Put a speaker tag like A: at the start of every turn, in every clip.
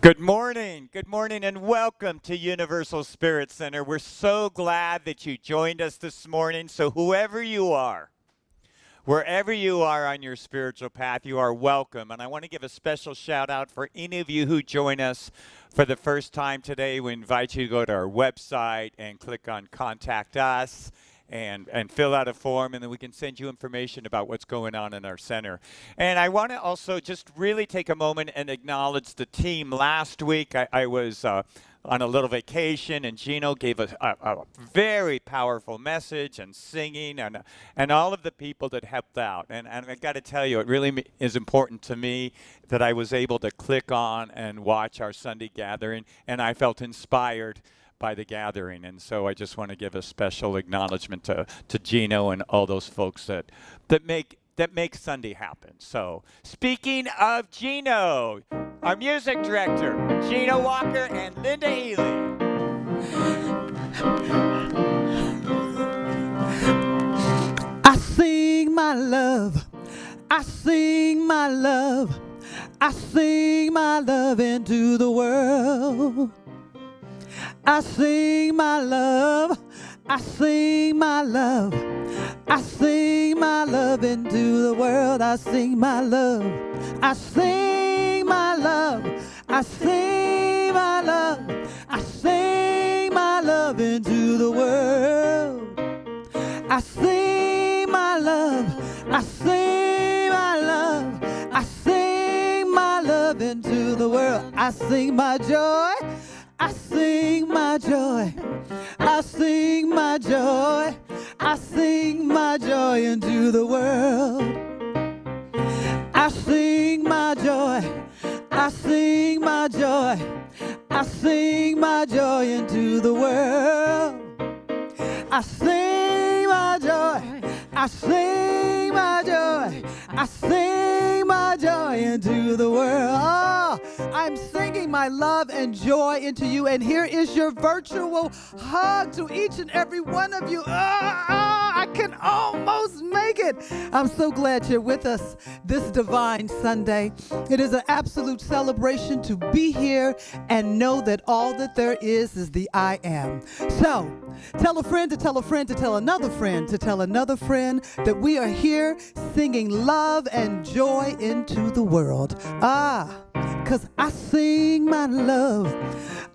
A: Good morning, and welcome to Universal Spirit Center. We're so glad that you joined us this morning. So, whoever you are, wherever you are on your spiritual path, you are welcome. And I want to give a special shout out for any of you who join us for the first time today. We invite you to go to our website and click on Contact Us and fill out a form, and then we can send you information about what's going on in our center. And I want to also just really take a moment and acknowledge the team. Last week, I was on a little vacation, and Gino gave a very powerful message and singing, and all of the people that helped out. And I got to tell you, it really is important to me that I was able to click on and watch our Sunday gathering, and I felt inspired by the gathering. And so I just want to give a special acknowledgement to Gino and all those folks that make Sunday happen. So, speaking of Gino, our music director, Gino Walker and Linda Ely.
B: I sing my love, I sing my love, I sing my love into the world. I sing my love, I sing my love, I sing my love into the world. I sing my love, I sing my love, I sing my love, I sing my love into the world. I sing my love, I sing my love, I sing my love into the world. I sing my joy, I sing my joy, I sing my joy, I sing my joy into the world. I sing my joy, I sing my joy, I sing my joy into the world. I sing my joy, I sing my joy, I sing my joy into the world. Oh, I'm singing my love and joy into you, and here is your virtual hug to each and every one of you. I can almost make it. I'm so glad you're with us this divine Sunday. It is an absolute celebration to be here and know that all that there is the I am. So, tell a friend to tell a friend to tell another friend to tell another friend that we are here singing love and joy into the world. 'Cause I sing my love,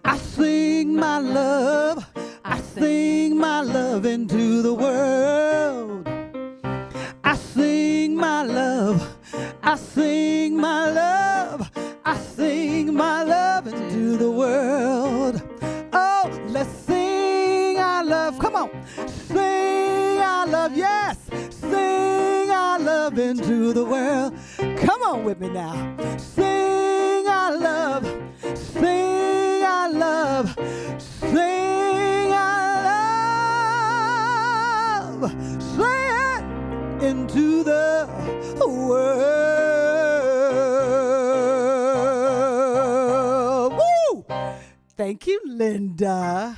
B: I sing my love, I sing my love into the world. I sing my love, I sing my love, I sing my love into the world. Oh, let's sing our love. Come on. Sing our love. Yes. Sing our love into the world. Come on with me now. Sing our love. Sing our love. Sing our love. Sing it into the world. Woo! Thank you, Linda.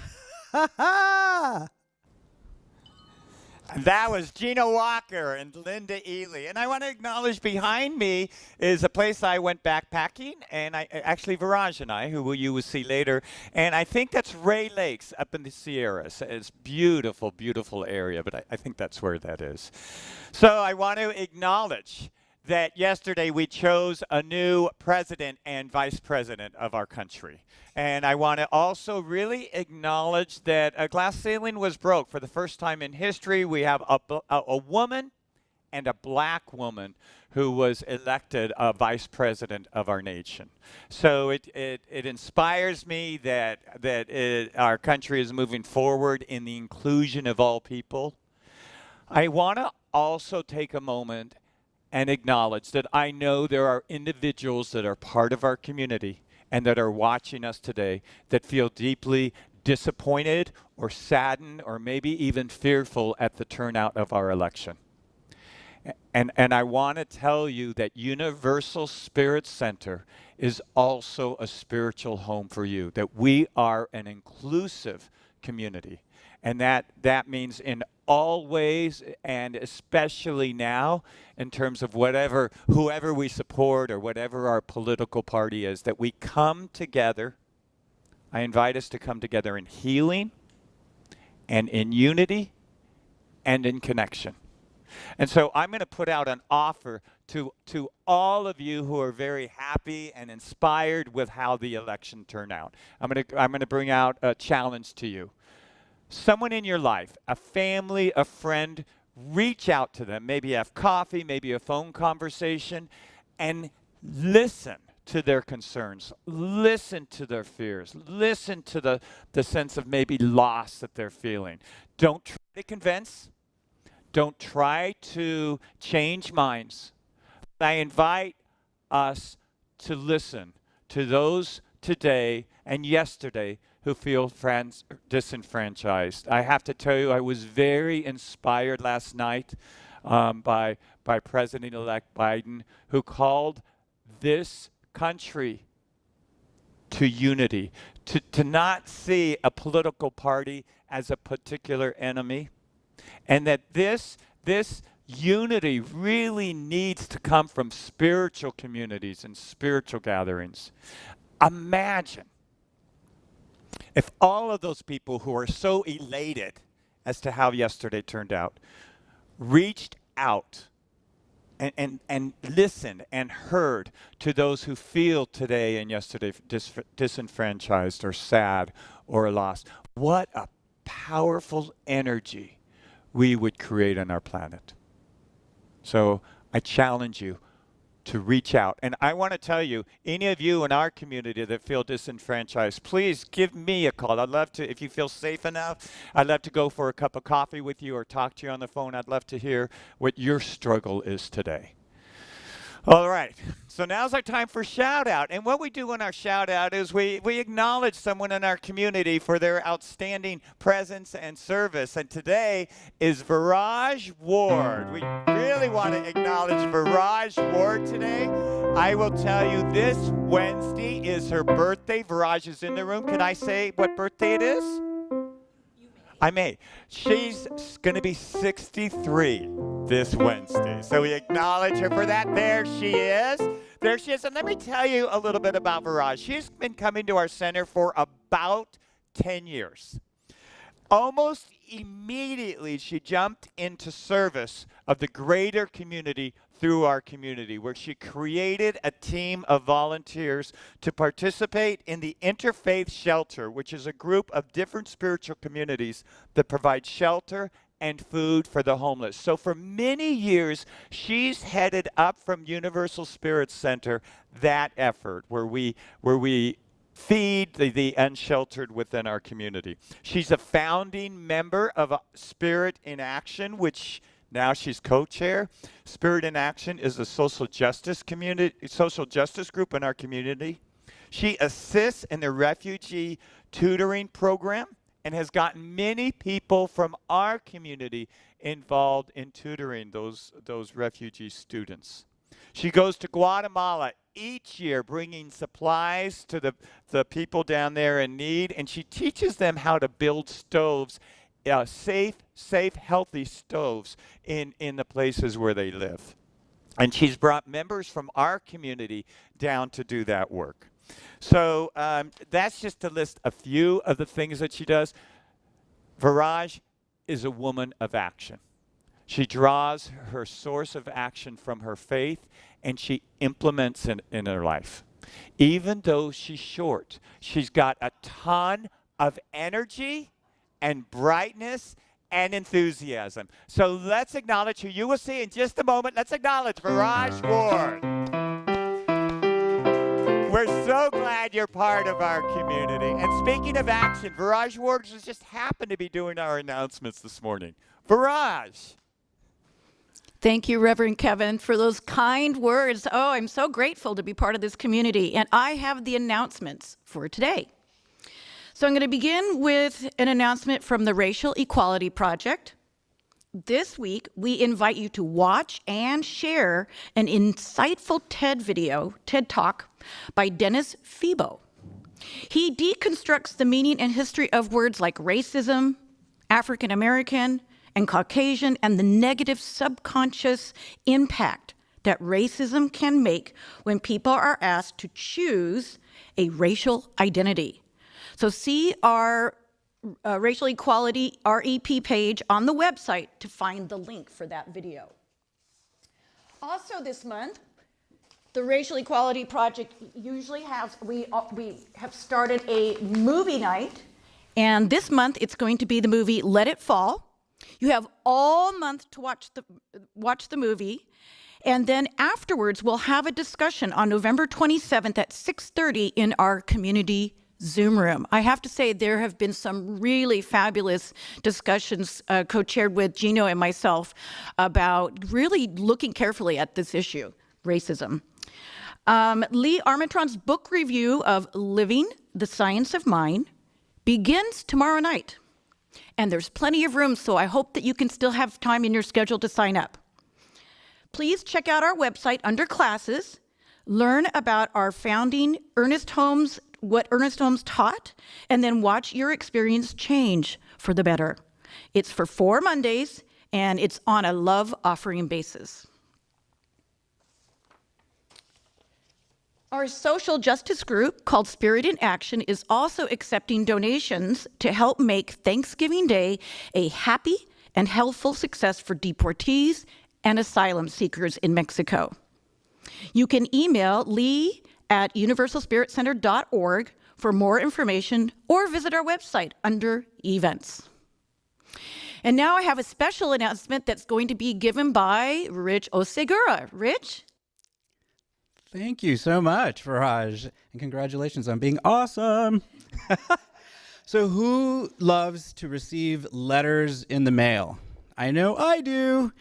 A: That was Gina Walker and Linda Ely. And I want to acknowledge behind me is a place I went backpacking, and actually Viraj and I, who you will see later, and I think that's Ray Lakes up in the Sierras. It's beautiful, beautiful area, but I think that's where that is. So I want to acknowledge that yesterday we chose a new president and vice president of our country. And I want to also really acknowledge that a glass ceiling was broke. For the first time in history, we have a woman and a black woman who was elected a vice president of our nation. So it inspires me that our country is moving forward in the inclusion of all people. I want to also take a moment and acknowledge that I know there are individuals that are part of our community and that are watching us today that feel deeply disappointed or saddened or maybe even fearful at the turnout of our election. And I want to tell you that Universal Spirit Center is also a spiritual home for you, that we are an inclusive community. And that means in all ways, and especially now, in terms of whoever we support or whatever our political party is, that we come together. I invite us to come together in healing and in unity and in connection. And so I'm going to put out an offer to all of you who are very happy and inspired with how the election turned out. I'm going to bring out a challenge to you. Someone in your life, a family, a friend, reach out to them. Maybe have coffee, maybe a phone conversation, and listen to their concerns. Listen to their fears. Listen to the sense of maybe loss that they're feeling. Don't try to convince. Don't try to change minds. I invite us to listen to those today and yesterday who feel disenfranchised. I have to tell you, I was very inspired last night by President-elect Biden, who called this country to unity, to not see a political party as a particular enemy, and that this unity really needs to come from spiritual communities and spiritual gatherings. Imagine if all of those people who are so elated as to how yesterday turned out reached out and listened and heard to those who feel today and yesterday disenfranchised or sad or lost. What a powerful energy we would create on our planet. So I challenge you to reach out. And I want to tell you, any of you in our community that feel disenfranchised, please give me a call. I'd love to, if you feel safe enough, I'd love to go for a cup of coffee with you or talk to you on the phone. I'd love to hear what your struggle is today. All right, so now's our time for shout out. And what we do in our shout out is we acknowledge someone in our community for their outstanding presence and service. And today is Viraj Ward. We really want to acknowledge Viraj Ward today. I will tell you, this Wednesday is her birthday. Viraj is in the room. Can I say what birthday it is? I may. She's going to be 63 this Wednesday. So we acknowledge her for that. There she is. There she is. And let me tell you a little bit about Viraj. She's been coming to our center for about 10 years. Almost immediately, she jumped into service of the greater community through our community, where she created a team of volunteers to participate in the Interfaith Shelter, which is a group of different spiritual communities that provide shelter and food for the homeless. So for many years, she's headed up from Universal Spirit Center that effort where we feed the unsheltered within our community. She's a founding member of Spirit in Action, which now she's co-chair. Spirit in Action is a social justice group in our community. She assists in the refugee tutoring program and has gotten many people from our community involved in tutoring those refugee students. She goes to Guatemala each year bringing supplies to the people down there in need, and she teaches them how to build stoves, safe, healthy stoves in the places where they live. And she's brought members from our community down to do that work. So that's just to list a few of the things that she does. Viraj is a woman of action. She draws her source of action from her faith, and she implements it in her life. Even though she's short, she's got a ton of energy and brightness and enthusiasm. So let's acknowledge who you will see in just a moment. Let's acknowledge Viraj Ward. We're so glad you're part of our community. And speaking of action, Viraj Ward just happened to be doing our announcements this morning. Viraj.
C: Thank you, Reverend Kevin, for those kind words. Oh, I'm so grateful to be part of this community. And I have the announcements for today. So I'm going to begin with an announcement from the Racial Equality Project. This week, we invite you to watch and share an insightful TED Talk by Dennis Febo. He deconstructs the meaning and history of words like racism, African American, and Caucasian, and the negative subconscious impact that racism can make when people are asked to choose a racial identity. So see our Racial Equality REP page on the website to find the link for that video. Also this month, the Racial Equality Project usually has, we have started a movie night, and this month it's going to be the movie Let It Fall. You have all month to watch the movie, and then afterwards we'll have a discussion on November 27th at 6:30 in our community Zoom room. I have to say there have been some really fabulous discussions co-chaired with Gino and myself about really looking carefully at this issue, racism. Lee Armstrong's book review of Living the Science of Mind begins tomorrow night. And there's plenty of room, so I hope that you can still have time in your schedule to sign up. Please check out our website under classes, learn about our founding Ernest Holmes, what Ernest Holmes taught, and then watch your experience change for the better. It's for 4 Mondays, and it's on a love offering basis. Our social justice group called Spirit in Action is also accepting donations to help make Thanksgiving Day a happy and healthful success for deportees and asylum seekers in Mexico. You can email lee@universalspiritcenter.org for more information or visit our website under events. And now I have a special announcement that's going to be given by Rich Osegura. Rich?
D: Thank you so much, Faraj, and congratulations on being awesome. So who loves to receive letters in the mail? I know I do.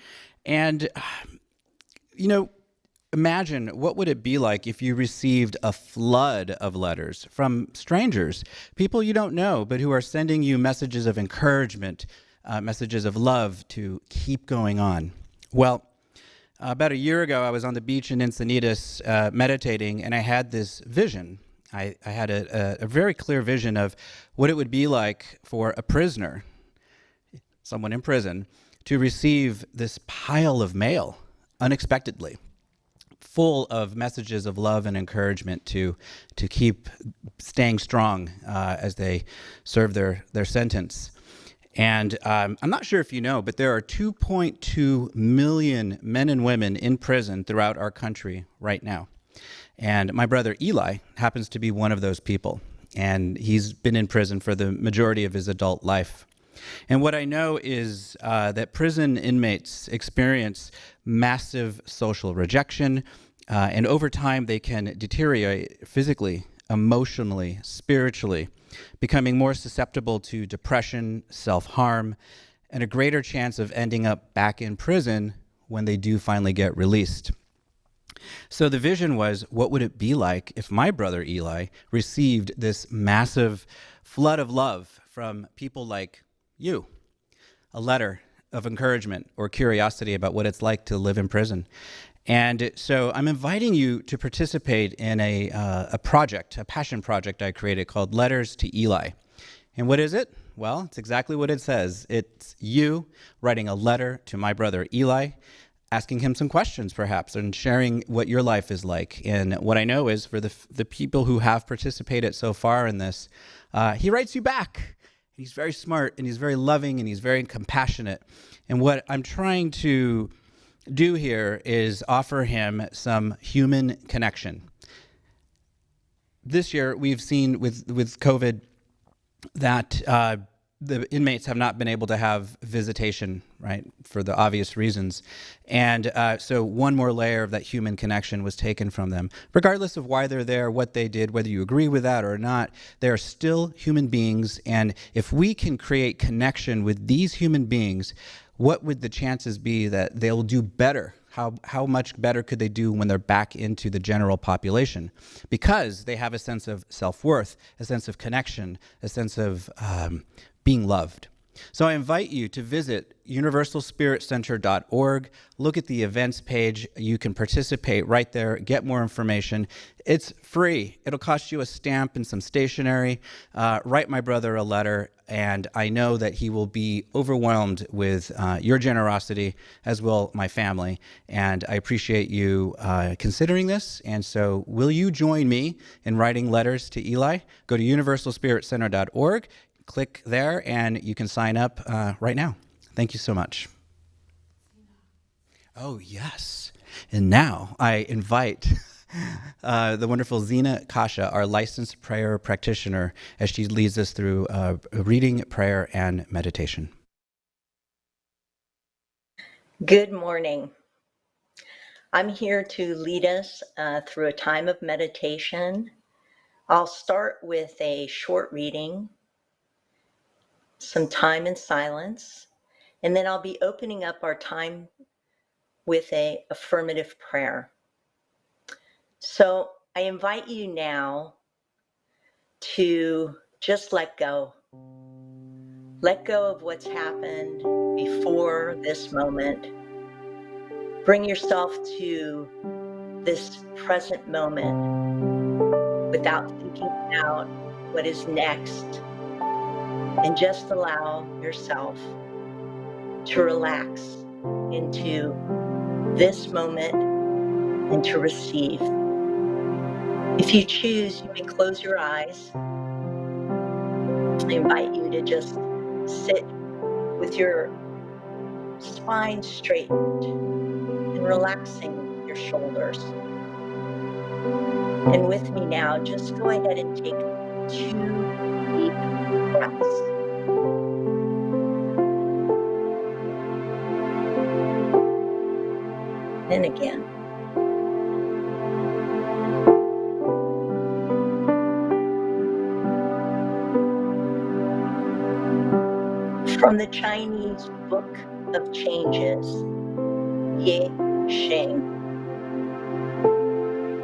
D: And, imagine what would it be like if you received a flood of letters from strangers, people you don't know, but who are sending you messages of encouragement, messages of love to keep going on. Well, about a year ago, I was on the beach in Encinitas meditating, and I had this vision. I had a very clear vision of what it would be like for a prisoner, someone in prison, to receive this pile of mail unexpectedly, full of messages of love and encouragement to keep staying strong as they serve their sentence. And I'm not sure if you know, but there are 2.2 million men and women in prison throughout our country right now. And my brother Eli happens to be one of those people. And he's been in prison for the majority of his adult life. And what I know is that prison inmates experience massive social rejection, and over time they can deteriorate physically, emotionally, spiritually, becoming more susceptible to depression, self-harm, and a greater chance of ending up back in prison when they do finally get released. So the vision was, what would it be like if my brother Eli received this massive flood of love from people like you, a letter of encouragement or curiosity about what it's like to live in prison. And so I'm inviting you to participate in a project, a passion project I created called Letters to Eli. And what is it? Well, it's exactly what it says. It's you writing a letter to my brother Eli, asking him some questions perhaps, and sharing what your life is like. And what I know is for the people who have participated so far in this, he writes you back. He's very smart, and he's very loving, and he's very compassionate. And what I'm trying to do here is offer him some human connection. This year, we've seen with COVID that the inmates have not been able to have visitation, right, for the obvious reasons. And so one more layer of that human connection was taken from them. Regardless of why they're there, what they did, whether you agree with that or not, they are still human beings. And if we can create connection with these human beings, what would the chances be that they'll do better? How much better could they do when they're back into the general population? Because they have a sense of self-worth, a sense of connection, a sense of being loved. So I invite you to visit universalspiritcenter.org. Look at the events page. You can participate right there, get more information. It's free. It'll cost you a stamp and some stationery. Write my brother a letter, and I know that he will be overwhelmed with your generosity, as will my family. And I appreciate you considering this. And so will you join me in writing letters to Eli? Go to universalspiritcenter.org. Click there and you can sign up right now. Thank you so much. Oh, yes. And now I invite the wonderful Zena Kasha, our licensed prayer practitioner, as she leads us through reading, prayer, and meditation.
E: Good morning. I'm here to lead us through a time of meditation. I'll start with a short reading, some time in silence, and then I'll be opening up our time with an affirmative prayer. So I invite you now to just let go. Let go of what's happened before this moment. Bring yourself to this present moment without thinking about what is next, and just allow yourself to relax into this moment and to receive. If you choose, you may close your eyes. I invite you to just sit with your spine straightened and relaxing your shoulders. And with me now, just go ahead and take 2 deep breaths. And again. From the Chinese Book of Changes, Ye Sheng.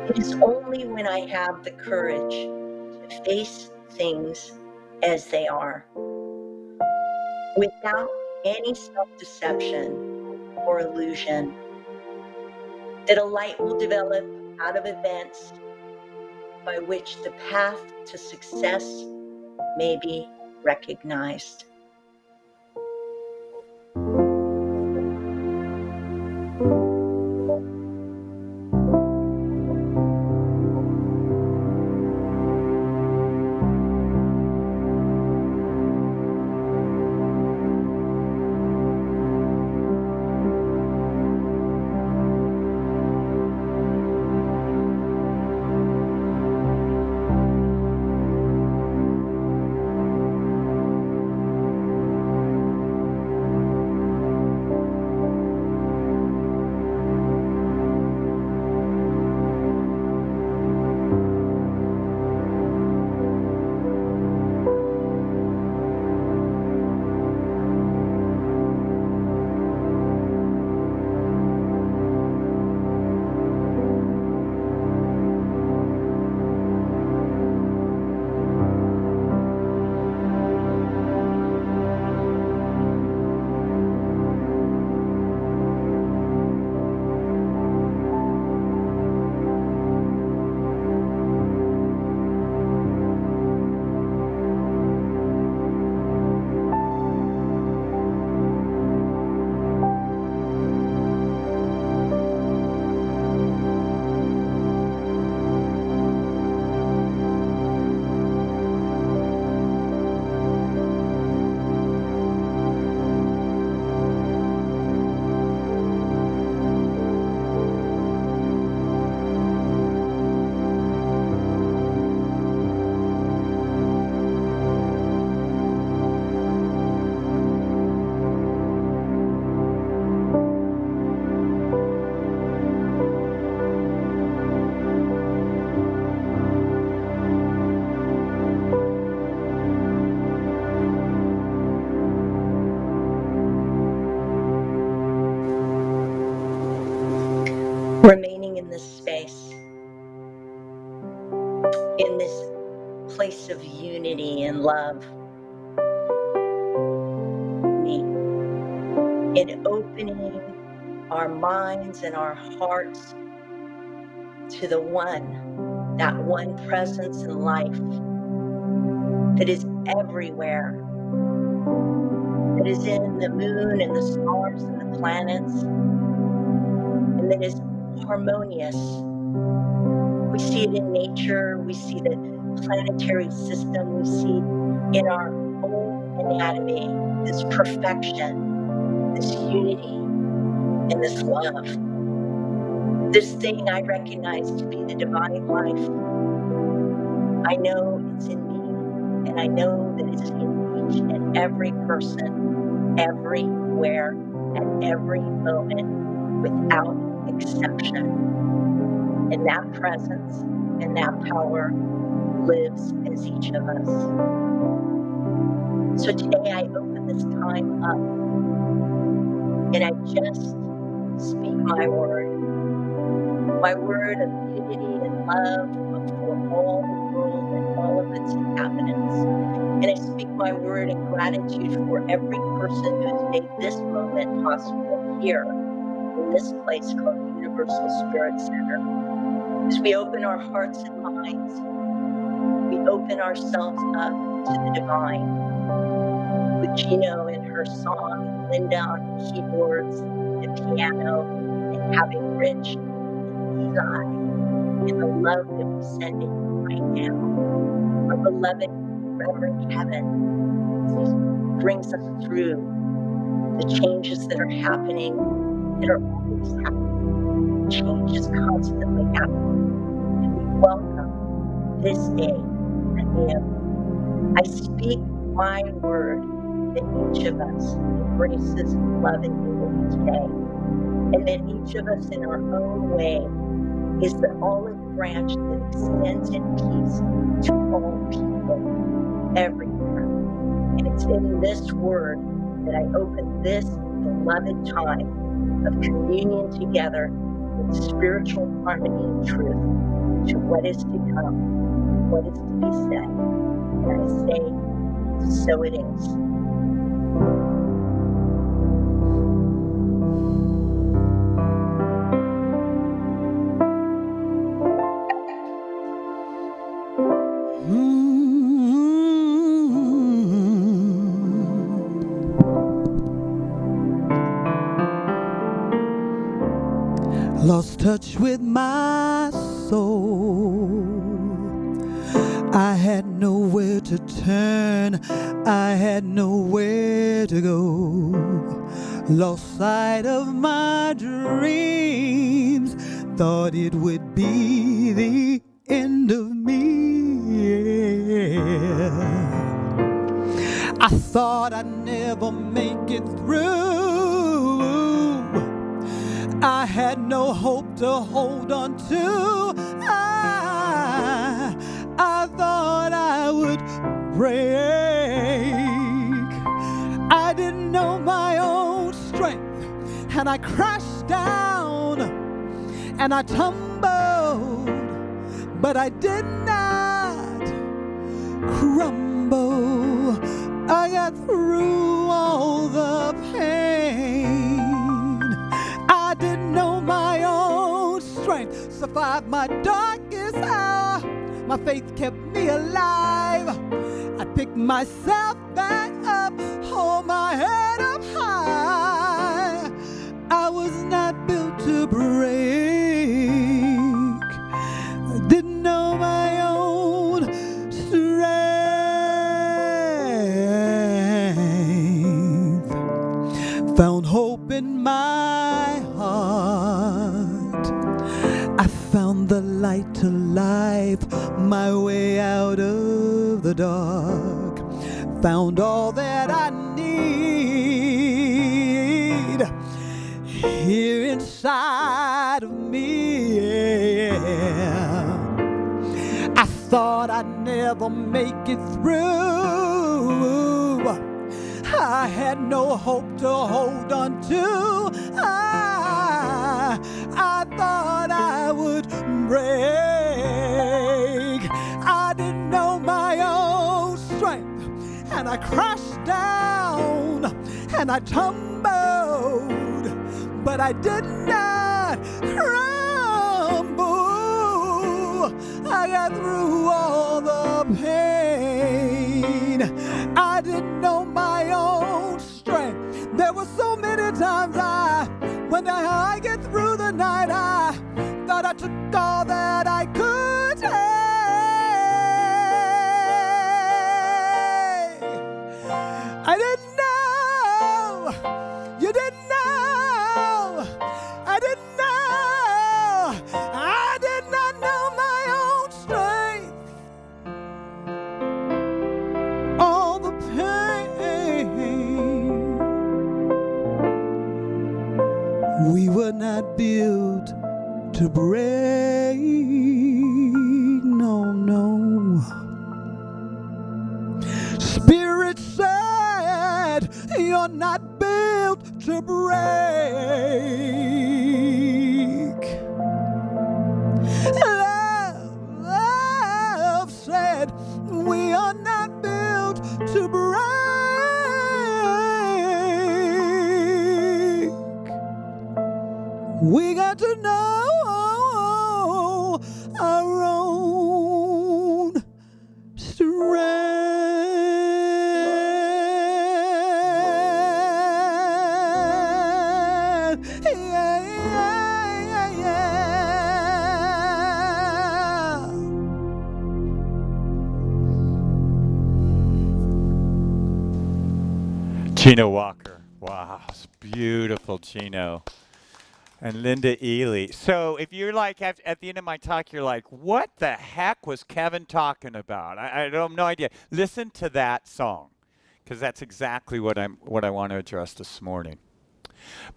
E: It is only when I have the courage to face things as they are, without any self-deception or illusion, that a light will develop out of events by which the path to success may be recognized. Remaining in this space, in this place of unity and love, in opening our minds and our hearts to the one, that one presence in life that is everywhere, that is in the moon and the stars and the planets, and that is harmonious. We see it in nature, we see the planetary system, we see in our own anatomy this perfection, this unity, and this love. This thing I recognize to be the divine life. I know it's in me, and I know that it's in each and every person, everywhere, at every moment, without exception. And that presence and that power lives as each of us. So today I open this time up and I just speak my word of unity and love for all the world and all of its inhabitants. And I speak my word in gratitude for every person who has made this moment possible here in this place called Universal Spirit Center. As we open our hearts and minds, we open ourselves up to the divine. With Gino and her song, Linda on the keyboards, the piano, and having Rich and Eli, and the love that we send in right now. Our beloved Reverend Kevin brings us through the changes that are happening, that are always happening. Change is constantly happening. And we welcome this day anew. I speak my word that each of us embraces love and unity today, and that each of us in our own way is the olive branch that extends in peace to all people everywhere. And it's in this word that I open this beloved time of communion together in spiritual harmony and truth to what is to come, what is to be said. And I say, so it is.
B: Lost touch with my soul. I had nowhere to turn, I had nowhere to go. Lost sight of my dreams, thought it would be the end of me. I thought I'd never make it through. I had no hope to hold on to. I thought I would break. I didn't know my own strength, and I crashed down and I tumbled, but I did not crumble. I got through all the pain. I didn't know my own strength, survived my darkest hour. My faith kept me alive. I picked myself back up, hold my head up high. I was not built to break. I didn't know my own strength. Found hope in my heart. I found the light to life, my way out of the dark. Found all that I need here inside of me. I thought I'd never make it through. I had no hope to hold on to. I thought I would break. I didn't know my own strength, and I crashed down and I tumbled, but I did not crumble. I got through all the pain. I didn't know my own strength. There were so many times when I get through the night, I thought I took all that I could take. I didn't know, you didn't know, I didn't know, I did not know my own strength. All the pain. We were not built to break, no, no. Spirit said, you're not built to break. Love said, we are not built to break. We got to know our own strength. Yeah, yeah, yeah.
A: Gino Walker. Wow, it's beautiful, Gino. And Linda Ely. So if you're like, at the end of my talk, you're like, what the heck was Kevin talking about? I don't have no idea. Listen to that song, because that's exactly what I want to address this morning.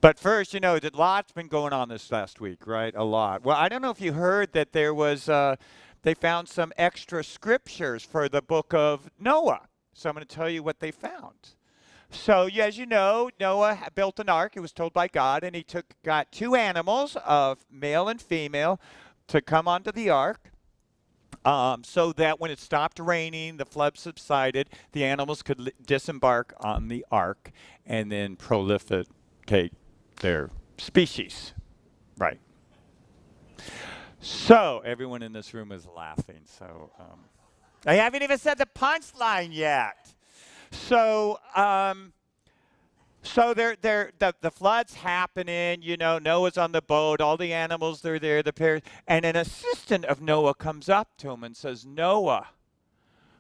A: But first, a lot's been going on this last week, right? A lot. Well, I don't know if you heard that there was, they found some extra scriptures for the book of Noah. So I'm going to tell you what they found. So, as you know, Noah built an ark. It was told by God, and he got two animals, male and female, to come onto the ark, so that when it stopped raining, the flood subsided, the animals could disembark on the ark and then proliferate their species. Right. So, everyone in this room is laughing. So, I haven't even said the punchline yet. So, the flood's happening, Noah's on the boat, all the animals, they're there, the parents, and an assistant of Noah comes up to him and says, Noah,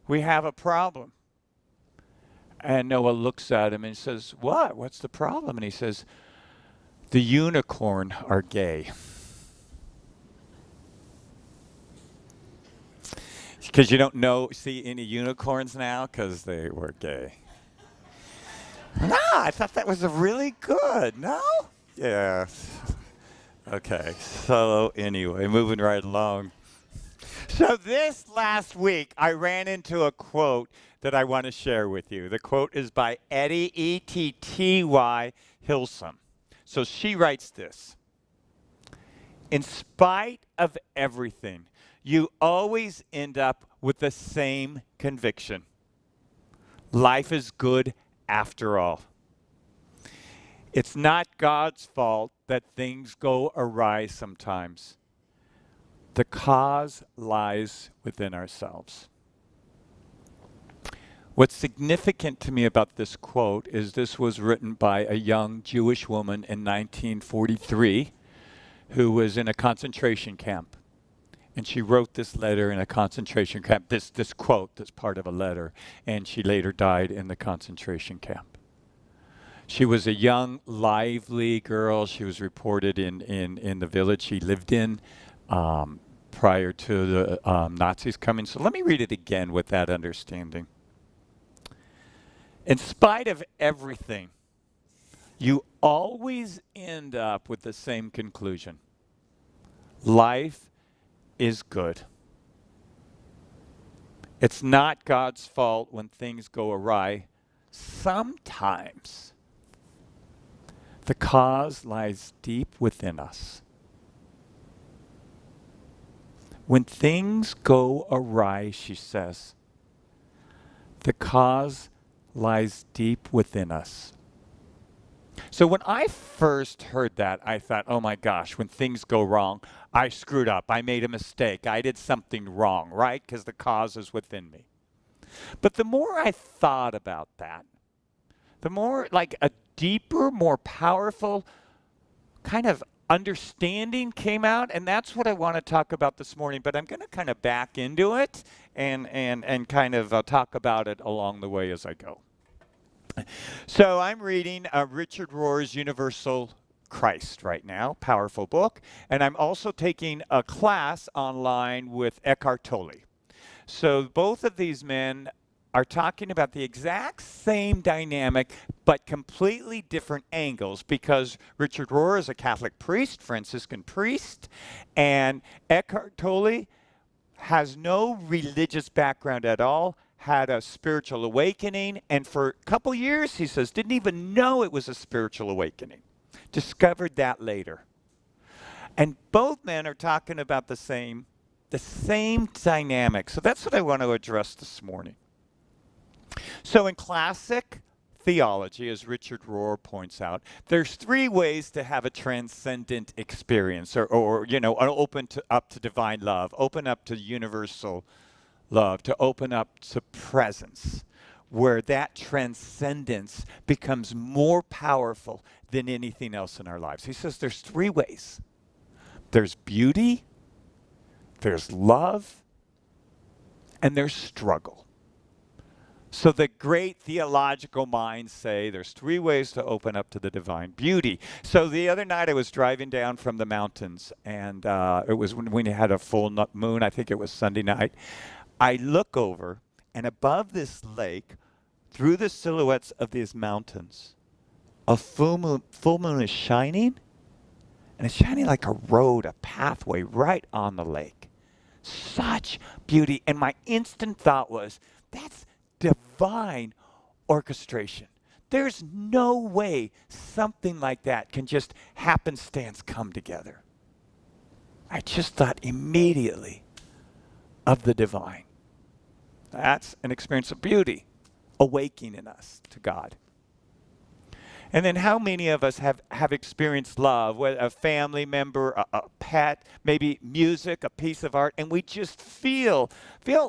A: we have a problem. And Noah looks at him and says, what? What's the problem? And he says, the unicorn are gay. Because you don't see any unicorns now because they were gay. No, I thought that was really good. No? Yeah. Okay. So anyway, moving right along. So this last week, I ran into a quote that I want to share with you. The quote is by Etty, E-T-T-Y, Hilson. So she writes this. In spite of everything, you always end up with the same conviction. Life is good after all. It's not God's fault that things go awry sometimes. The cause lies within ourselves. What's significant to me about this quote is this was written by a young Jewish woman in 1943 who was in a concentration camp. And she wrote this letter in a concentration camp, this quote that's part of a letter, and she later died in the concentration camp. She was a young, lively girl. She was reported in the village she lived in prior to the Nazis coming. So let me read it again with that understanding. In spite of everything, you always end up with the same conclusion. Life is good. It's not God's fault when things go awry. Sometimes the cause lies deep within us. When things go awry, she says, the cause lies deep within us. So when I first heard that, I thought, oh my gosh, when things go wrong, I screwed up. I made a mistake. I did something wrong, right? Because the cause is within me. But the more I thought about that, the more like a deeper, more powerful kind of understanding came out. And that's what I want to talk about this morning. But I'm going to kind of back into it and kind of talk about it along the way as I go. So I'm reading Richard Rohr's Universal Christ right now, powerful book. And I'm also taking a class online with Eckhart Tolle. So both of these men are talking about the exact same dynamic, but completely different angles, because Richard Rohr is a Catholic priest, Franciscan priest, and Eckhart Tolle has no religious background at all, had a spiritual awakening, and for a couple years, he says, didn't even know it was a spiritual awakening. Discovered that later. And both men are talking about the same dynamic. So that's what I want to address this morning. So in classic theology, as Richard Rohr points out, there's three ways to have a transcendent experience, or open up to divine love, open up to universal love, to open up to presence, where that transcendence becomes more powerful than anything else in our lives. He says there's three ways. There's beauty, there's love, and there's struggle. So the great theological minds say there's three ways to open up to the divine beauty. So the other night I was driving down from the mountains, and it was when we had a full moon. I think it was Sunday night. I look over, and above this lake, through the silhouettes of these mountains, a full moon is shining, and it's shining like a road, a pathway right on the lake. Such beauty. And my instant thought was, that's divine orchestration. There's no way something like that can just happenstance come together. I just thought immediately of the divine. That's an experience of beauty, awakening in us to God. And then how many of us have experienced love, whether a family member, a pet, maybe music, a piece of art, and we just feel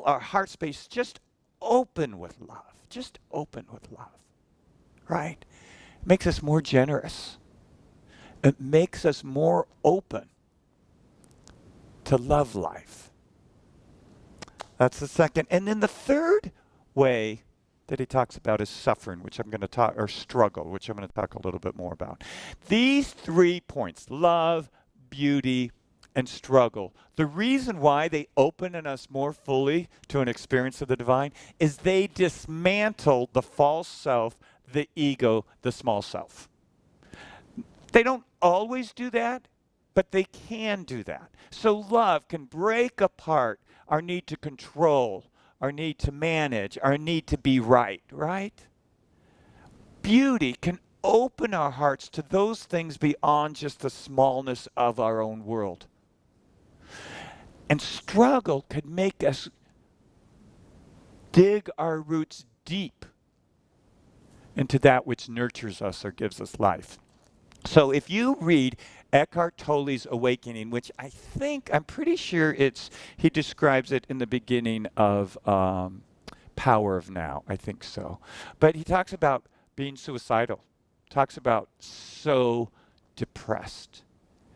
A: our heart space just open with love, just open with love, right? It makes us more generous. It makes us more open to love life. That's the second. And then the third way that he talks about is suffering, which I'm going to talk, or struggle, which I'm going to talk a little bit more about. These 3 points, love, beauty, and struggle, the reason why they open in us more fully to an experience of the divine is they dismantle the false self, the ego, the small self. They don't always do that, but they can do that. So love can break apart our need to control, our need to manage, our need to be right? Beauty can open our hearts to those things beyond just the smallness of our own world. And struggle could make us dig our roots deep into that which nurtures us or gives us life. So if you read Eckhart Tolle's Awakening, which I'm pretty sure he describes it in the beginning of Power of Now. I think so. But he talks about being suicidal, talks about so depressed.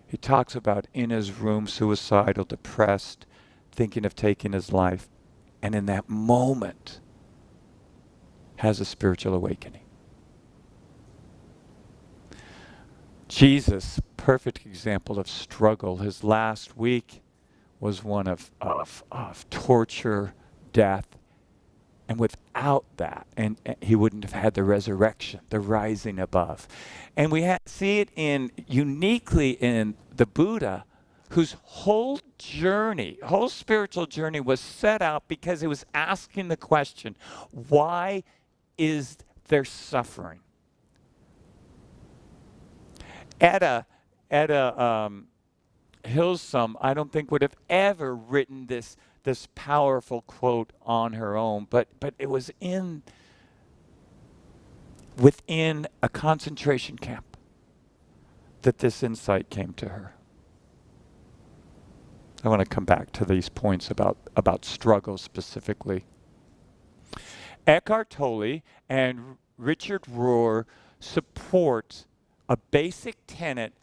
A: He talks about in his room, suicidal, depressed, thinking of taking his life. And in that moment, has a spiritual awakening. Jesus, perfect example of struggle. His last week was one of torture, death. And without that, and he wouldn't have had the resurrection, the rising above. And we see it uniquely in the Buddha, whose whole spiritual journey was set out because he was asking the question, why is there suffering? Etta Hillsum, I don't think would have ever written this powerful quote on her own, but it was in within a concentration camp that this insight came to her. I want to come back to these points about struggle specifically. Eckhart Tolle and Richard Rohr support a basic tenet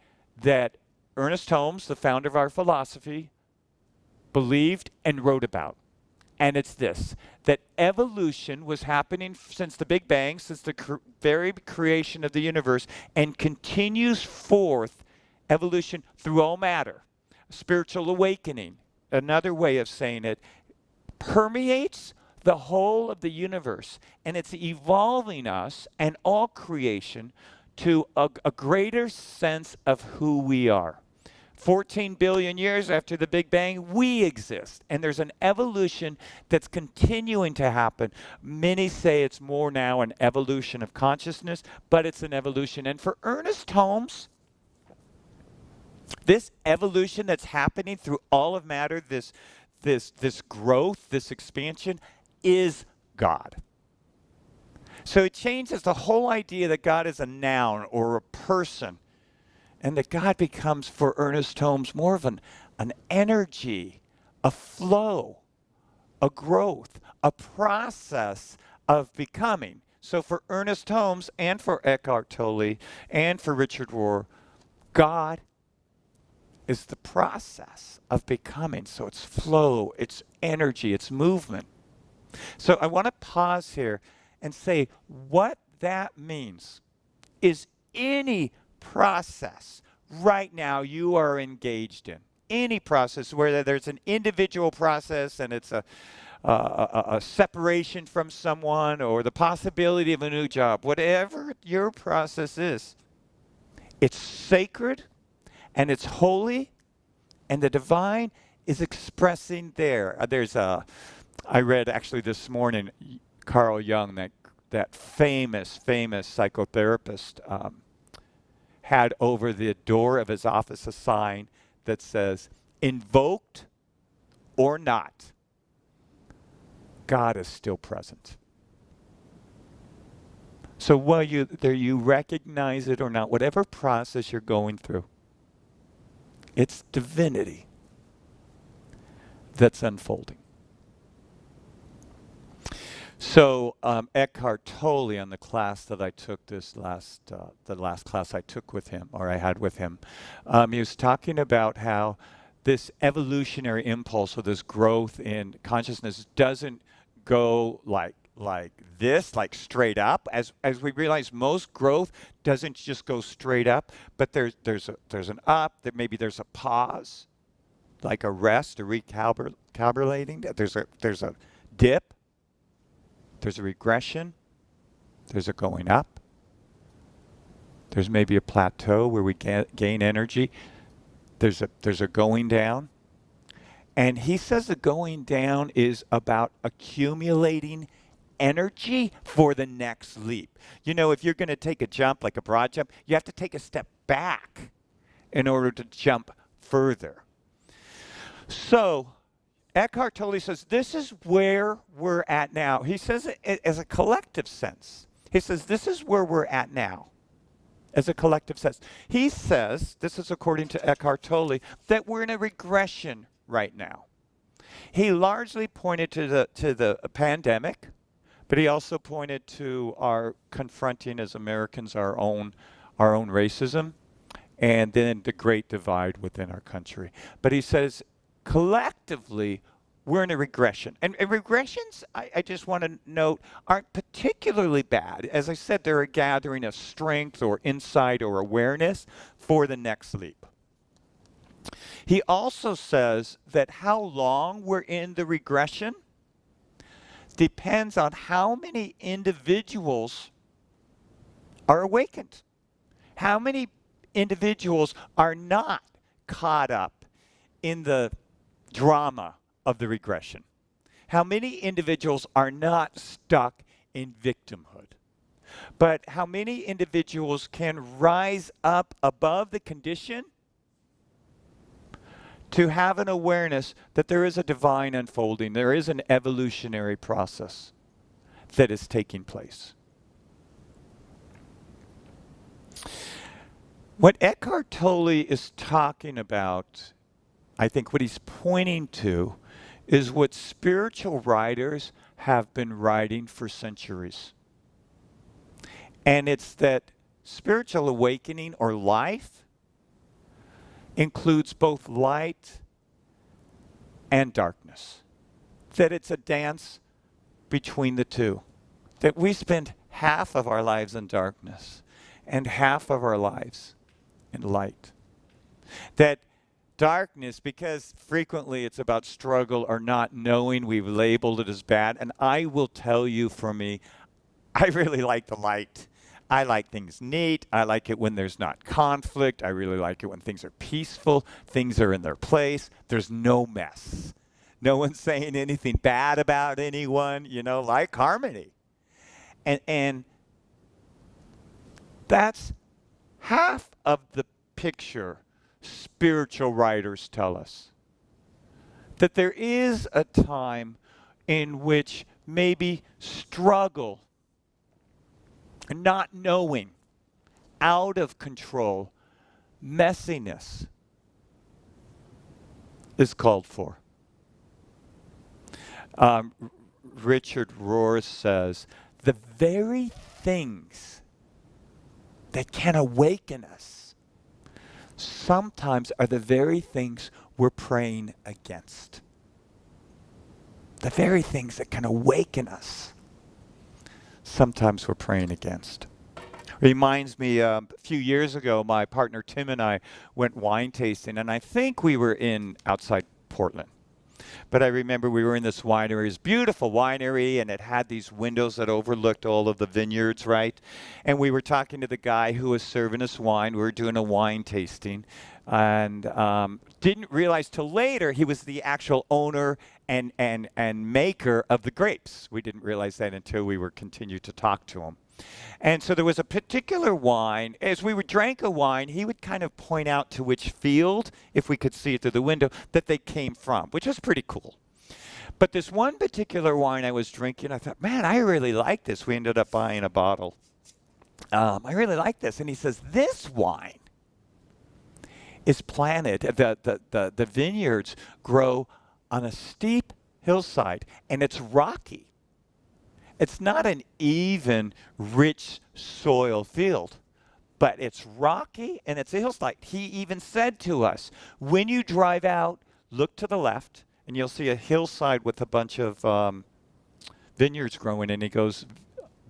A: that Ernest Holmes, the founder of our philosophy, believed and wrote about. And it's this, that evolution was happening since the Big Bang, since the very creation of the universe, and continues forth evolution through all matter. Spiritual awakening, another way of saying it, permeates the whole of the universe, and it's evolving us and all creation to a greater sense of who we are. 14 billion years after the Big Bang, we exist, and there's an evolution that's continuing to happen. Many say it's more now an evolution of consciousness, but it's an evolution. And for Ernest Holmes, this evolution that's happening through all of matter, this growth, this expansion, is God. So it changes the whole idea that God is a noun or a person, and that God becomes, for Ernest Holmes, more of an energy, a flow, a growth, a process of becoming. So for Ernest Holmes and for Eckhart Tolle and for Richard Rohr, God is the process of becoming. So it's flow, it's energy, it's movement. So I want to pause here and say what that means is any process right now you are engaged in. Any process, whether there's an individual process and it's a separation from someone or the possibility of a new job, whatever your process is, it's sacred and it's holy, and the divine is expressing there. I read actually this morning, Carl Jung, that famous psychotherapist, had over the door of his office a sign that says, invoked or not, God is still present. So whether you recognize it or not, whatever process you're going through, it's divinity that's unfolding. So Eckhart Tolle, on the class that I took the last class I took with him, or I had with him, he was talking about how this evolutionary impulse or this growth in consciousness doesn't go like this, like straight up. As we realize, most growth doesn't just go straight up, but there's an up, that maybe there's a pause, like a rest, a recalibrating. There's a dip. There's a regression. There's a going up. There's maybe a plateau where we gain energy. There's a going down. And he says the going down is about accumulating energy for the next leap. You know, if you're going to take a jump, like a broad jump, you have to take a step back in order to jump further. So Eckhart Tolle says this is where we're at now. He says it as a collective sense. He says this is where we're at now as a collective sense. He says, this is according to Eckhart Tolle, that we're in a regression right now. He largely pointed to the pandemic, but he also pointed to our confronting as Americans our own racism, and then the great divide within our country. But he says collectively we're in a regression. And regressions, I just want to note, aren't particularly bad. As I said, they're a gathering of strength or insight or awareness for the next leap. He also says that how long we're in the regression depends on how many individuals are awakened. How many individuals are not caught up in the drama of the regression? How many individuals are not stuck in victimhood? But how many individuals can rise up above the condition to have an awareness that there is a divine unfolding, there is an evolutionary process that is taking place? What Eckhart Tolle is talking about, I think what he's pointing to, is what spiritual writers have been writing for centuries. And it's that spiritual awakening or life includes both light and darkness. That it's a dance between the two. That we spend half of our lives in darkness and half of our lives in light. That darkness, because frequently it's about struggle or not knowing, we've labeled it as bad. And I will tell you, for me, I really like the light. I like things neat. I like it when there's not conflict. I really like it when things are peaceful. Things are in their place. There's no mess. No one's saying anything bad about anyone, like harmony. And that's half of the picture spiritual writers tell us. That there is a time in which maybe struggle, not knowing, out of control, messiness is called for. Richard Rohr says, the very things that can awaken us sometimes are the very things we're praying against. The very things that can awaken us, sometimes we're praying against. Reminds me, a few years ago, my partner Tim and I went wine tasting, and I think we were outside Portland. But I remember we were in this winery, it was a beautiful winery, and it had these windows that overlooked all of the vineyards, right? And we were talking to the guy who was serving us wine. We were doing a wine tasting, and didn't realize till later he was the actual owner and maker of the grapes. We didn't realize that until we were continued to talk to him. And so there was a particular wine. As we drank a wine, he would kind of point out to which field, if we could see it through the window, that they came from, which was pretty cool. But this one particular wine I was drinking, I thought, man, I really like this. We ended up buying a bottle. I really like this. And he says, this wine is planted, the vineyards grow on a steep hillside, and it's rocky. It's not an even, rich soil field, but it's rocky and it's a hillside. He even said to us, when you drive out, look to the left, and you'll see a hillside with a bunch of vineyards growing. And he goes,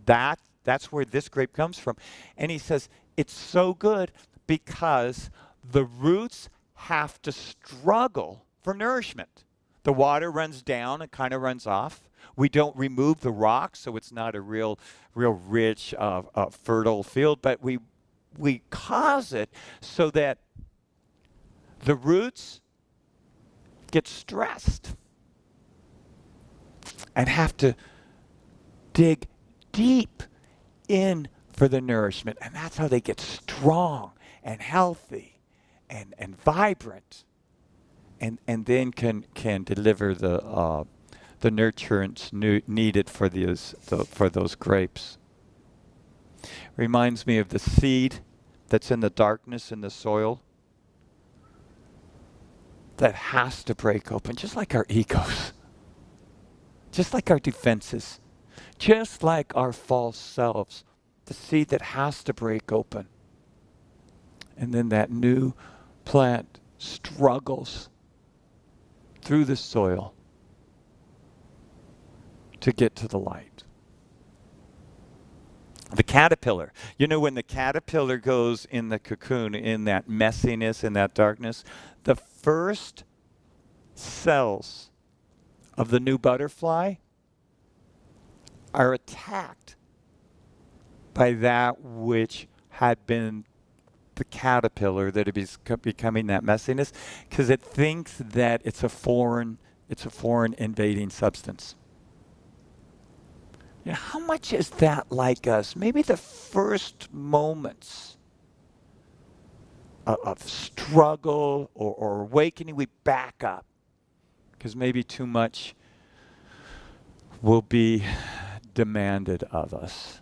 A: that's where this grape comes from. And he says, it's so good because the roots have to struggle for nourishment. The water runs down and kind of runs off. We don't remove the rocks, so it's not a real rich, fertile field, but we cause it so that the roots get stressed and have to dig deep in for the nourishment. And that's how they get strong and healthy and vibrant, and then can deliver the nurturants needed for those grapes. Reminds me of the seed that's in the darkness in the soil that has to break open, just like our egos, just like our defenses, just like our false selves, the seed that has to break open. And then that new plant struggles through the soil to get to the light. The caterpillar. When the caterpillar goes in the cocoon, in that messiness, in that darkness, the first cells of the new butterfly are attacked by that which had been the caterpillar, that it is becoming that messiness, because it thinks that it's a foreign invading substance. How much is that like us? Maybe the first moments of struggle or awakening, we back up because maybe too much will be demanded of us.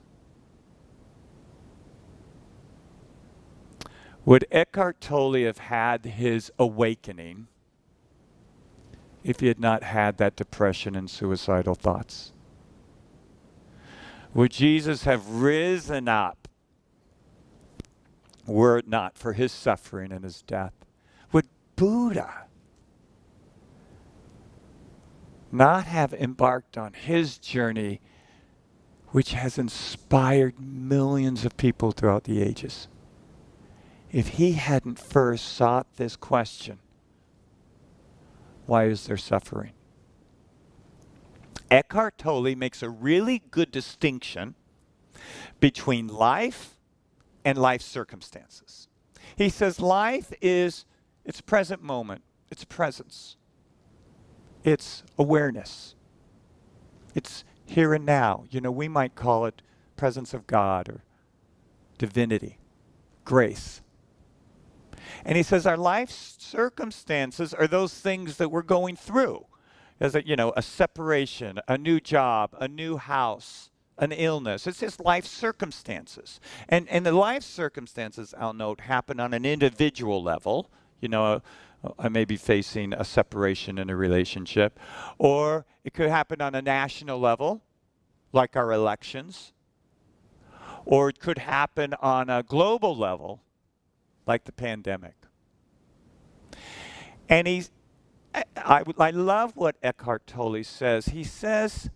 A: Would Eckhart Tolle have had his awakening if he had not had that depression and suicidal thoughts? Would Jesus have risen up were it not for his suffering and his death? Would Buddha not have embarked on his journey, which has inspired millions of people throughout the ages, if he hadn't first sought this question, why is there suffering? Eckhart Tolle makes a really good distinction between life and life circumstances. He says life is its present moment, its presence, its awareness, it's here and now. You know, we might call it presence of God or divinity, grace. And he says our life circumstances are those things that we're going through. As a, you know, a separation, a new job, a new house, an illness. It's just life circumstances. And the life circumstances, I'll note, happen on an individual level. You know, I may be facing a separation in a relationship. Or it could happen on a national level, like our elections. Or it could happen on a global level, like the pandemic. And I love what Eckhart Tolle says. He says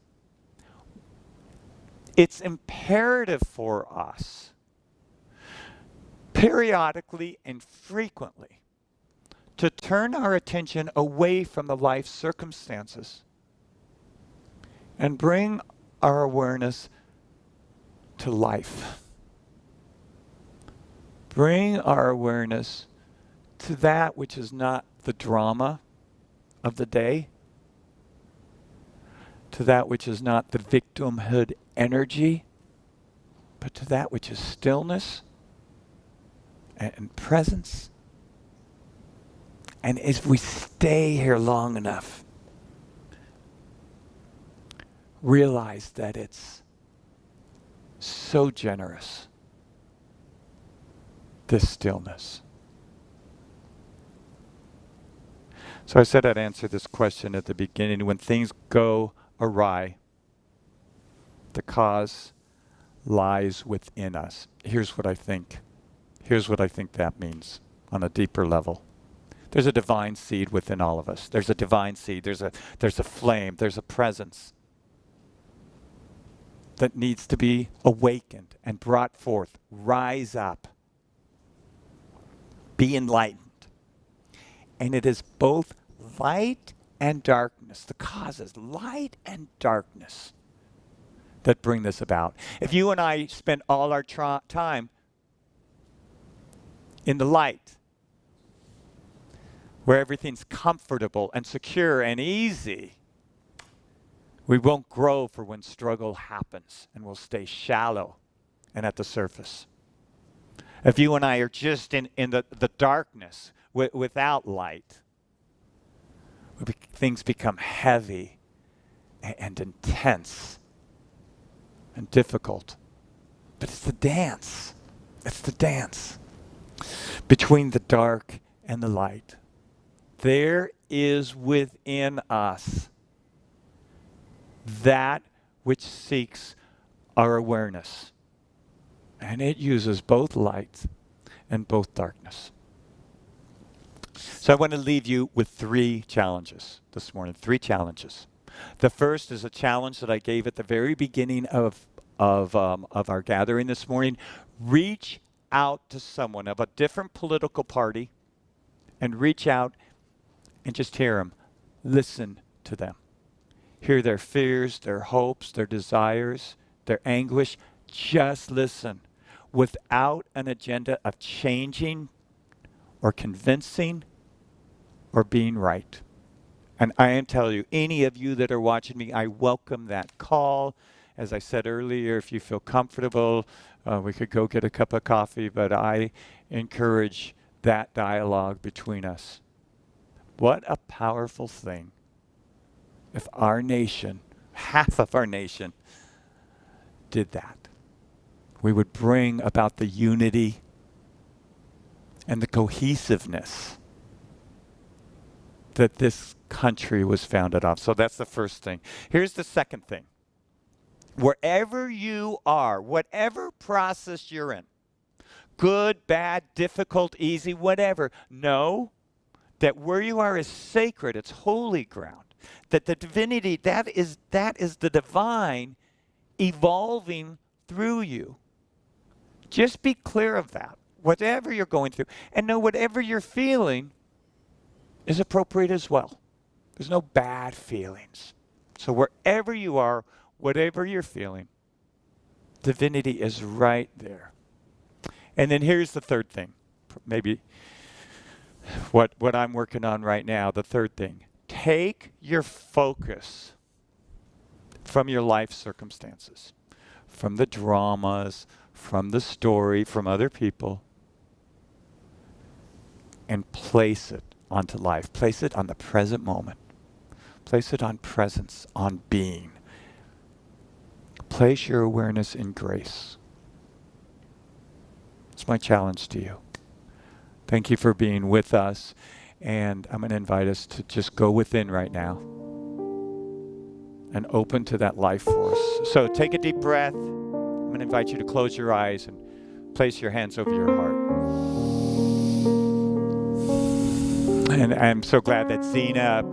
A: it's imperative for us periodically and frequently to turn our attention away from the life circumstances and bring our awareness to life. Bring our awareness to that which is not the drama of the day, to that which is not the victimhood energy, but to that which is stillness and presence. And if we stay here long enough, realize that it's so generous, this stillness. So I said I'd answer this question at the beginning. When things go awry, the cause lies within us. Here's what I think. Here's what I think that means on a deeper level. There's a divine seed within all of us. There's a divine seed. There's a flame. There's a presence that needs to be awakened and brought forth. Rise up. Be enlightened. And it is both light and darkness. The causes, light and darkness, that bring this about. If you and I spend all our time in the light, where everything's comfortable and secure and easy, we won't grow for when struggle happens, and we'll stay shallow and at the surface. If you and I are just in the darkness, without light, things become heavy and intense and difficult. But it's the dance. It's the dance between the dark and the light. There is within us that which seeks our awareness. And it uses both light and both darkness. So I want to leave you with 3 challenges this morning. 3 challenges. The first is a challenge that I gave at the very beginning of our gathering this morning. Reach out to someone of a different political party and reach out and just hear them. Listen to them. Hear their fears, their hopes, their desires, their anguish. Just listen without an agenda of changing or convincing or being right. And I am telling you, any of you that are watching me, I welcome that call. As I said earlier, if you feel comfortable, we could go get a cup of coffee, but I encourage that dialogue between us. What a powerful thing if our nation, half of our nation, did that. We would bring about the unity and the cohesiveness that this country was founded on. So that's the first thing. Here's the second thing. Wherever you are, whatever process you're in, good, bad, difficult, easy, whatever, know that where you are is sacred. It's holy ground. That the divinity, that is the divine evolving through you. Just be clear of that, whatever you're going through. And know whatever you're feeling is appropriate as well. There's no bad feelings. So wherever you are, whatever you're feeling, divinity is right there. And then here's the third thing. Maybe what I'm working on right now, the third thing. Take your focus from your life circumstances, from the dramas, from the story, from other people, and place it onto life. Place it on the present moment. Place it on presence, on being. Place your awareness in grace. It's my challenge to you. Thank you for being with us. And I'm going to invite us to just go within right now and open to that life force. So take a deep breath. I'm going to invite you to close your eyes and place your hands over your heart. And I'm so glad that Zena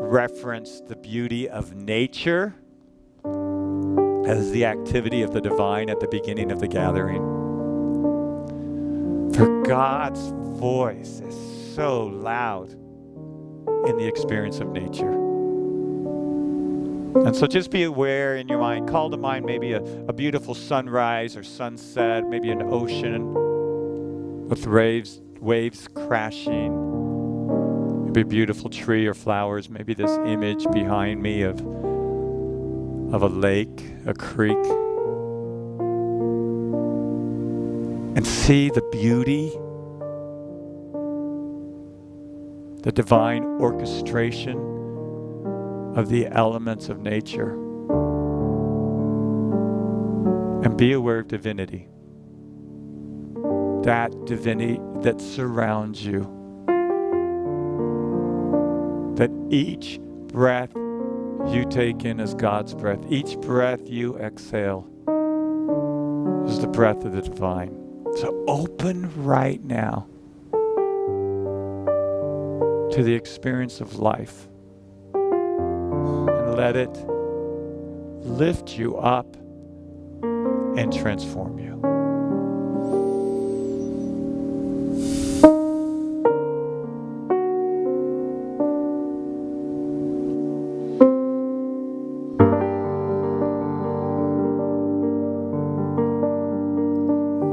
A: referenced the beauty of nature as the activity of the divine at the beginning of the gathering. For God's voice is so loud in the experience of nature. And so just be aware in your mind, call to mind maybe a beautiful sunrise or sunset, maybe an ocean with waves crashing, maybe a beautiful tree or flowers, maybe this image behind me of a lake, a creek. And see the beauty, the divine orchestration of the elements of nature. And be aware of divinity. That divinity that surrounds you. That each breath you take in is God's breath. Each breath you exhale is the breath of the divine. So open right now to the experience of life and let it lift you up and transform you.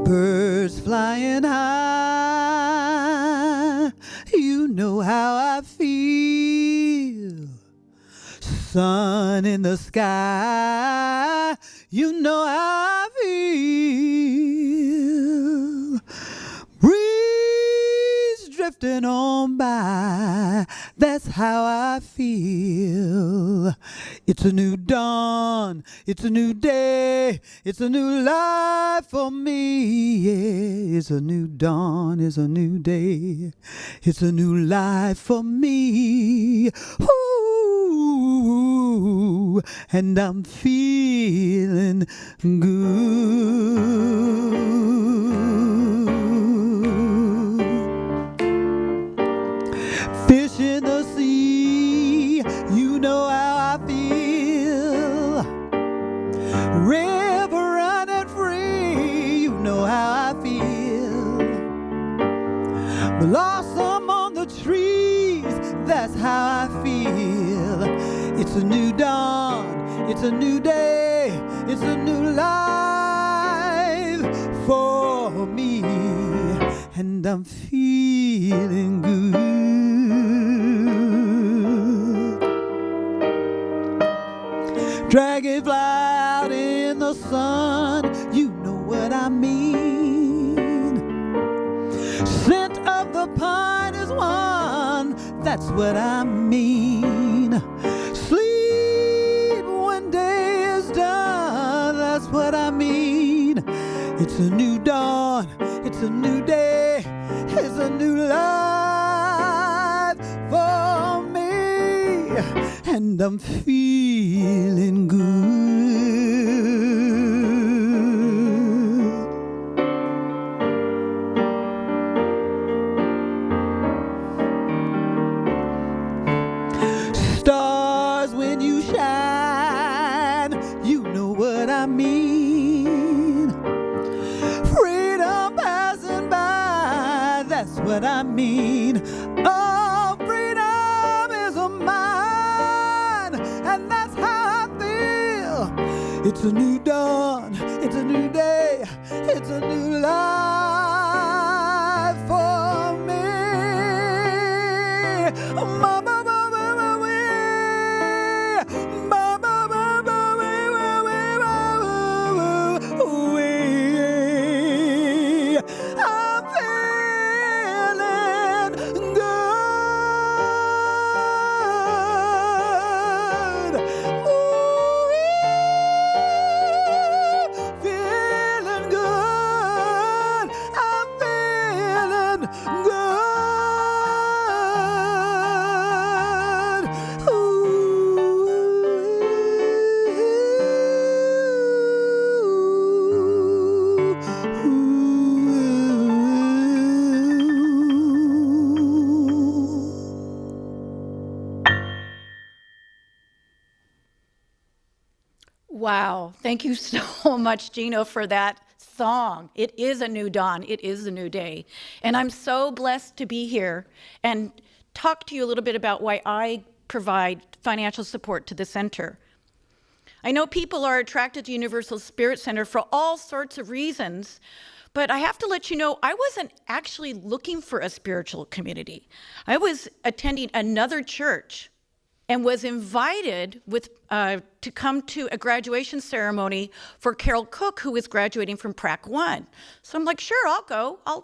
B: Birds flying high, you know how I feel. Sun in the sky, you know how I feel. Breeze drifting on by, that's how I feel. It's a new dawn, it's a new day, it's a new life for me. Yeah, it's a new dawn, it's a new day, it's a new life for me. Ooh, and I'm feeling good. Fish in the sea, you know how I feel. River running free, you know how I feel. Blossom on the trees, that's how I feel. It's a new dawn, it's a new day, it's a new life for me. And I'm feeling good. Dragonfly out in the sun, you know what I mean. Scent of the pine is one, that's what I mean. Sleep when day is done, that's what I mean. It's a new dawn, it's a new day, it's a new life for me, and I'm feeling good. Stars, when you shine, you know what I mean. Freedom passing by, that's what I mean. Oh, freedom is mine, and that's how I feel. It's a new dawn, it's a new day, it's a new life for me. Mama,
C: Wow. Thank you so much, Gino, for that song. It is a new dawn. It is a new day. And I'm so blessed to be here and talk to you a little bit about why I provide financial support to the center. I know people are attracted to Universal Spirit Center for all sorts of reasons, but I have to let you know, I wasn't actually looking for a spiritual community. I was attending another church and was invited to come to a graduation ceremony for Carol Cook, who was graduating from Prac 1. So I'm like, sure, I'll go. I'll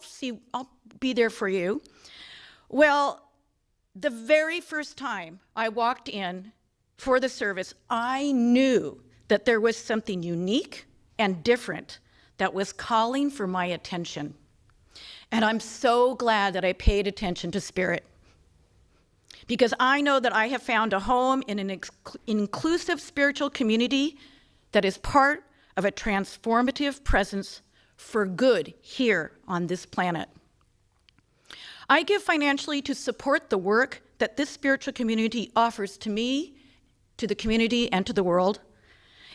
C: be there for you. Well, the very first time I walked in for the service, I knew that there was something unique and different that was calling for my attention. And I'm so glad that I paid attention to Spirit, because I know that I have found a home in an inclusive spiritual community that is part of a transformative presence for good here on this planet. I give financially to support the work that this spiritual community offers to me, to the community, and to the world.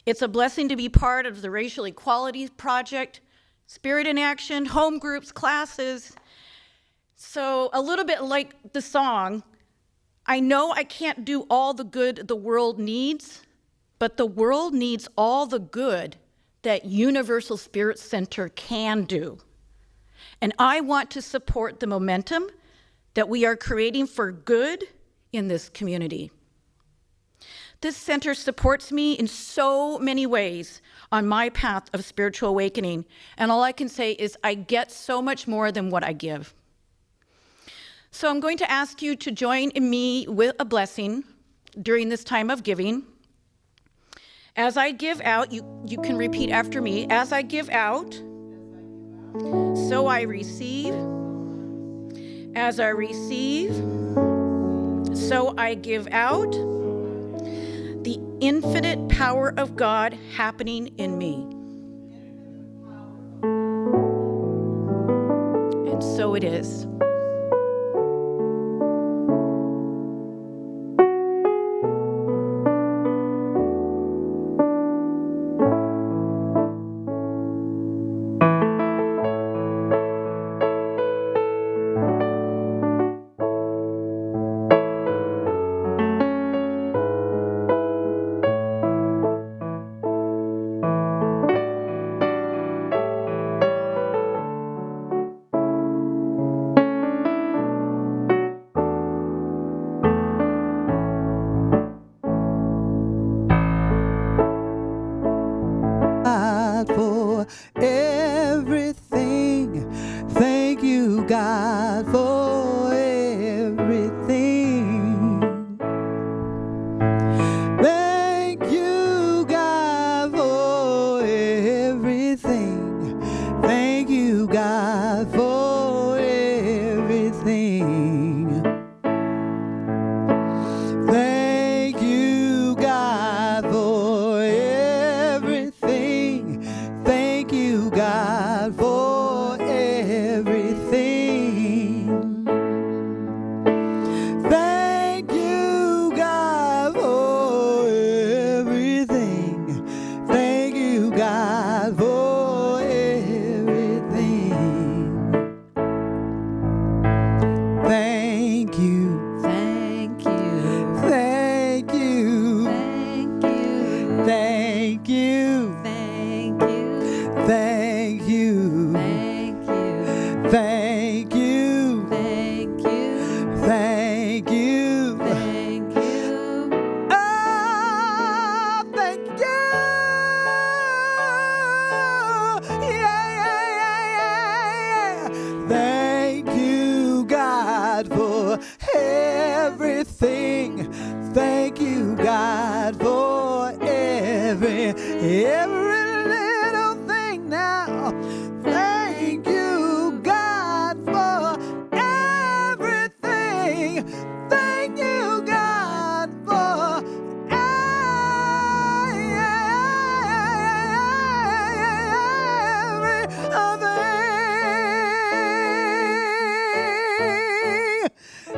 C: It's a blessing to be part of the Racial Equality Project, Spirit in Action, home groups, classes. So a little bit like the song, I know I can't do all the good the world needs, but the world needs all the good that Universal Spirit Center can do. And I want to support the momentum that we are creating for good in this community. This center supports me in so many ways on my path of spiritual awakening, and all I can say is I get so much more than what I give. So I'm going to ask you to join me with a blessing during this time of giving. As I give out, you can repeat after me. As I give out, so I receive. As I receive, so I give out. The infinite power of God happening in me. And so it is.
B: For everything, thank you, God, for everything. Thank you, God, for everything. Thank you, God, for everything. Thank you, God, for every little thing now. Thank you, God, for everything. Thank you, God, for everything.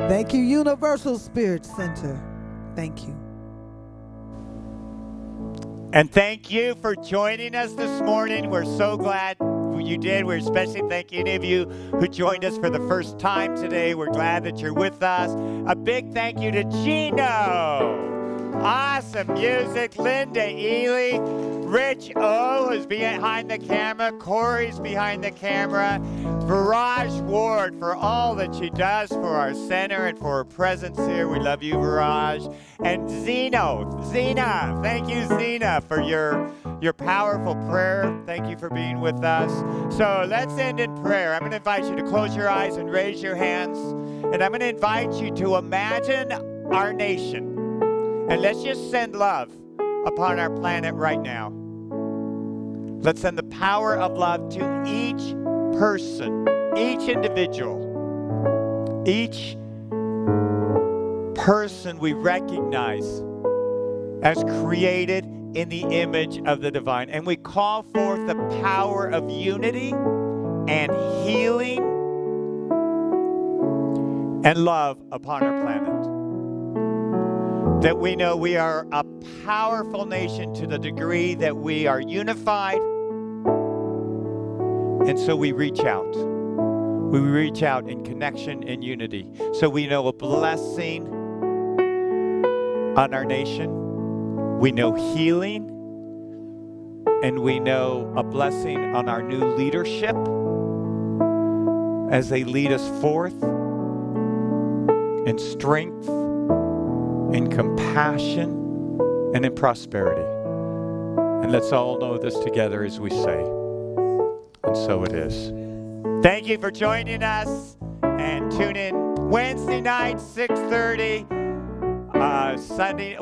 B: Thank you, Universal Spirit Center. Thank you.
A: And thank you for joining us this morning. We're so glad you did. We're especially thank any of you who joined us for the first time today. We're glad that you're with us. A big thank you to Gino. Awesome music. Linda Ely. Rich O, who's behind the camera. Corey's behind the camera. Viraj Ward for all that she does for our center and for her presence here. We love you, Viraj. And Zena, thank you, Zena, for your powerful prayer. Thank you for being with us. So let's end in prayer. I'm going to invite you to close your eyes and raise your hands. And I'm going to invite you to imagine our nation. And let's just send love upon our planet right now. Let's send the power of love to each person, each individual, each person we recognize as created in the image of the divine. And we call forth the power of unity and healing and love upon our planet. That we know we are a powerful nation to the degree that we are unified. And so we reach out. We reach out in connection and unity. So we know a blessing on our nation. We know healing. And we know a blessing on our new leadership as they lead us forth in strength, in compassion, and in prosperity. And let's all know this together as we say. And so it is. Thank you for joining us, and tune in Wednesday night, 6:30,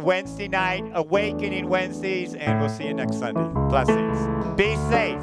A: Wednesday night, Awakening Wednesdays, and we'll see you next Sunday. Blessings. Be safe.